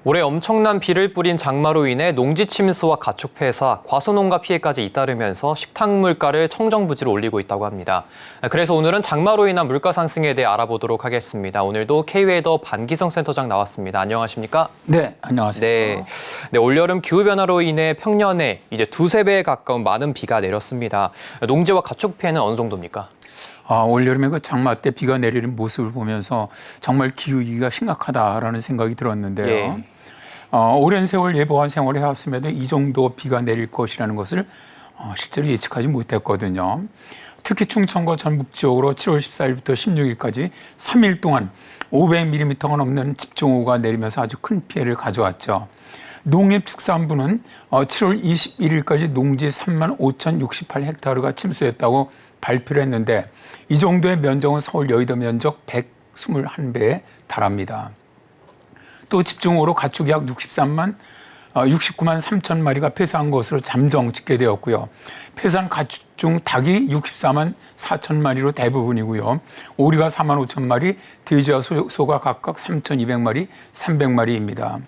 올해 엄청난 비를 뿌린 장마로 인해 농지 침수와 가축 폐사, 과수농가 피해까지 잇따르면서 식탁 물가를 청정부지로 올리고 있다고 합니다. 그래서 오늘은 장마로 인한 물가 상승에 대해 알아보도록 하겠습니다. 오늘도 K웨더 반기성 센터장 나왔습니다. 안녕하십니까? 네, 안녕하세요. 네, 올여름 기후변화로 인해 평년에 이제 두세 배에 가까운 많은 비가 내렸습니다. 농지와 가축 피해는 어느 정도입니까? 올여름에 그 장마 때 비가 내리는 모습을 보면서 정말 기후위기가 심각하다라는 생각이 들었는데요. 예. 오랜 세월 예보한 생활을 해왔음에도 이 정도 비가 내릴 것이라는 것을 실제로 예측하지 못했거든요. 특히 충청과 전북 지역으로 7월 14일부터 16일까지 3일 동안 500mm가 넘는 집중호우가 내리면서 아주 큰 피해를 가져왔죠. 농림축산부는 7월 21일까지 농지 35,068헥타르가 침수했다고 발표를 했는데 이 정도의 면적은 서울 여의도 면적 121배에 달합니다. 또 집중호우로 가축이 약 69만 3천 마리가 폐사한 것으로 잠정 집계되었고요. 폐사한 가축 중 닭이 64만 4천 마리로 대부분이고요. 오리가 4만 5천 마리, 돼지와 소가 각각 3,200마리, 300마리입니다.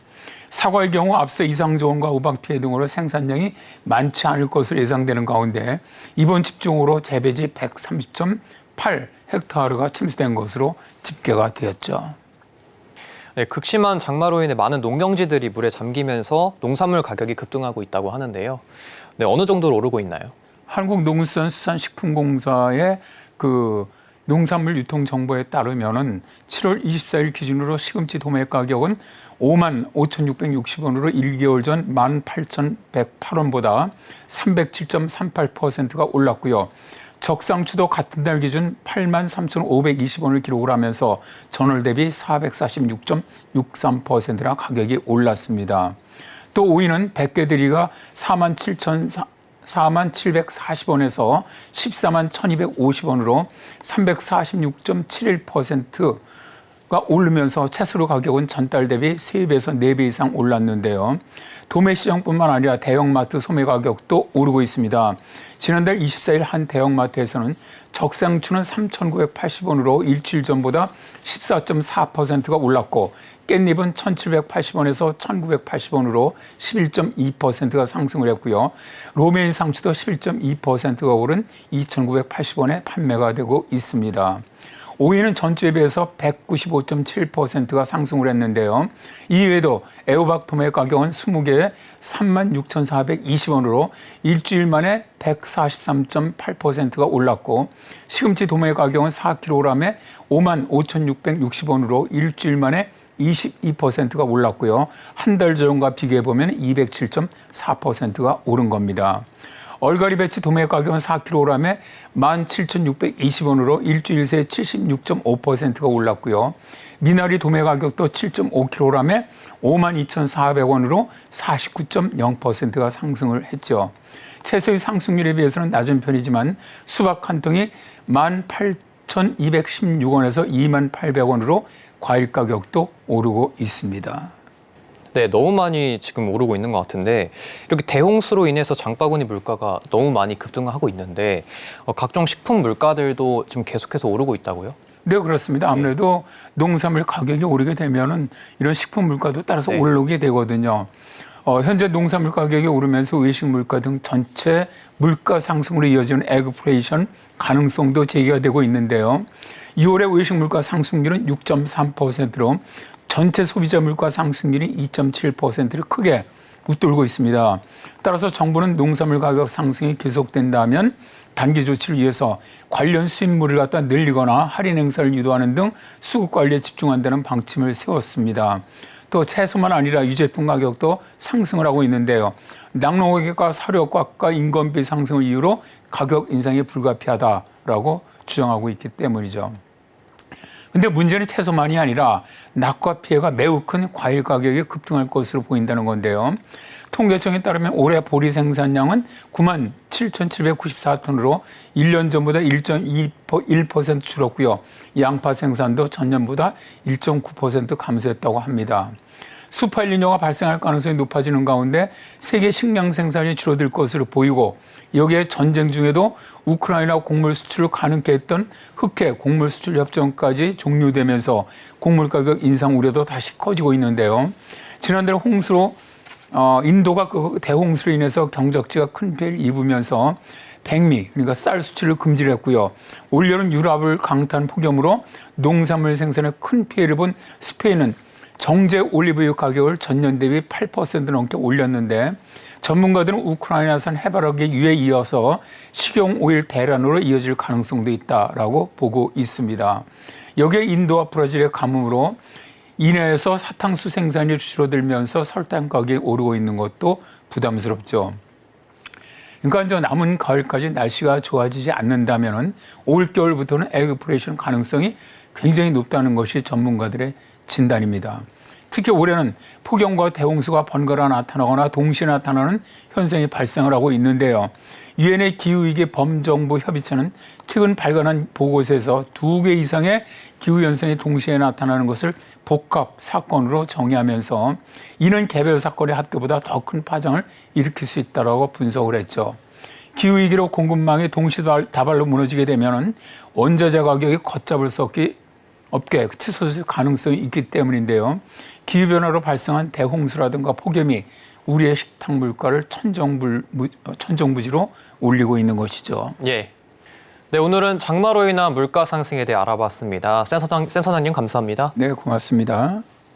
사과의 경우 앞서 이상저온과 우박 피해 등으로 생산량이 많지 않을 것으로 예상되는 가운데 이번 집중호우로 재배지 130.8헥타르가 침수된 것으로 집계가 되었죠. 네, 극심한 장마로 인해 많은 농경지들이 물에 잠기면서 농산물 가격이 급등하고 있다고 하는데요. 네, 어느 정도로 오르고 있나요? 한국농수산수산식품공사의 그 농산물 유통 정보에 따르면은 7월 24일 기준으로 시금치 도매 가격은 55,660원으로 1개월 전 18,108원보다 307.38%가 올랐고요. 적상추도 같은 달 기준 83,520원을 기록을 하면서 전월 대비 446.63%나 가격이 올랐습니다. 또 오이는 100개들이가 4740원에서 141,250원으로 346.71%가 오르면서 채소로 가격은 전달 대비 3배에서 4배 이상 올랐는데요. 도매시장뿐만 아니라 대형마트 소매 가격도 오르고 있습니다. 지난달 24일 한 대형마트에서는 적상추는 3,980원으로 일주일 전보다 14.4%가 올랐고 깻잎은 1,780원에서 1,980원으로 11.2%가 상승을 했고요. 로메인 상추도 11.2%가 오른 2,980원에 판매가 되고 있습니다. 오이는 전주에 비해서 195.7%가 상승을 했는데요. 이외에도 애호박 도매 가격은 20개에 36,420원으로 일주일 만에 143.8%가 올랐고 시금치 도매 가격은 4kg에 55,660원으로 일주일 만에 22%가 올랐고요. 한 달 전과 비교해 보면 207.4%가 오른 겁니다. 얼갈이 배치 도매 가격은 4kg에 17,620원으로 일주일 새 76.5%가 올랐고요. 미나리 도매 가격도 7.5kg에 52,400원으로 49.0%가 상승을 했죠. 채소의 상승률에 비해서는 낮은 편이지만 수박 한 통이 18,216원에서 28,800원으로 과일 가격도 오르고 있습니다. 네, 너무 많이 지금 오르고 있는 것 같은데 이렇게 대홍수로 인해서 장바구니 물가가 너무 많이 급등하고 있는데 각종 식품 물가들도 지금 계속해서 오르고 있다고요? 네, 그렇습니다. 아무래도 농산물 가격이 오르게 되면은 이런 식품 물가도 따라서 오르게 되거든요. 현재 농산물 가격이 오르면서 외식 물가 등 전체 물가 상승으로 이어지는 에그플레이션 가능성도 제기가 되고 있는데요. 2월의 외식 물가 상승률은 6.3%로 전체 소비자 물가 상승률이 2.7%를 크게 웃돌고 있습니다. 따라서 정부는 농산물 가격 상승이 계속된다면 단기 조치를 위해서 관련 수입물을 갖다 늘리거나 할인 행사를 유도하는 등 수급 관리에 집중한다는 방침을 세웠습니다. 또 채소만 아니라 유제품 가격도 상승을 하고 있는데요. 낙농가격과 사료값과 인건비 상승을 이유로 가격 인상이 불가피하다라고 주장하고 있기 때문이죠. 근데 문제는 채소만이 아니라 낙과 피해가 매우 큰 과일 가격이 급등할 것으로 보인다는 건데요. 통계청에 따르면 올해 보리 생산량은 97,794톤으로 1년 전보다 1.1% 줄었고요. 양파 생산도 전년보다 1.9% 감소했다고 합니다. 수파일니뇨가 발생할 가능성이 높아지는 가운데 세계 식량 생산이 줄어들 것으로 보이고 여기에 전쟁 중에도 우크라이나 곡물 수출을 가능케 했던 흑해 곡물 수출 협정까지 종료되면서 곡물 가격 인상 우려도 다시 커지고 있는데요. 지난달 홍수로 인도가 그 대홍수로 인해서 경작지가 큰 피해를 입으면서 백미, 그러니까 쌀 수출을 금지를 했고요. 올여름 유럽을 강타한 폭염으로 농산물 생산에 큰 피해를 본 스페인은 정제 올리브유 가격을 전년 대비 8% 넘게 올렸는데 전문가들은 우크라이나산 해바라기 유에 이어서 식용오일 대란으로 이어질 가능성도 있다라고 보고 있습니다. 여기에 인도와 브라질의 가뭄으로 인해서 사탕수 생산이 줄어들면서 설탕 가격이 오르고 있는 것도 부담스럽죠. 그러니까 이제 남은 가을까지 날씨가 좋아지지 않는다면 올겨울부터는 에그플레이션 가능성이 굉장히 높다는 것이 전문가들의 진단입니다. 특히 올해는 폭염과 대홍수가 번갈아 나타나거나 동시에 나타나는 현상이 발생을 하고 있는데요. 유엔의 기후위기 범정부 협의체는 최근 발간한 보고서에서 2개 이상의 기후현상이 동시에 나타나는 것을 복합 사건으로 정의하면서 이는 개별 사건의 합계보다 더 큰 파장을 일으킬 수 있다고 분석을 했죠. 기후위기로 공급망이 동시다발로 무너지게 되면 원자재 가격이 걷잡을 수 없게 치솟을 가능성이 있기 때문인데요. 기후변화로 발생한 대홍수라든가 폭염이 우리의 식탁 물가를 천정부지로 올리고 있는 것이죠. 예. 네, 오늘은 장마로 인한 물가 상승에 대해 알아봤습니다. 센 소장님 감사합니다. 네, 고맙습니다.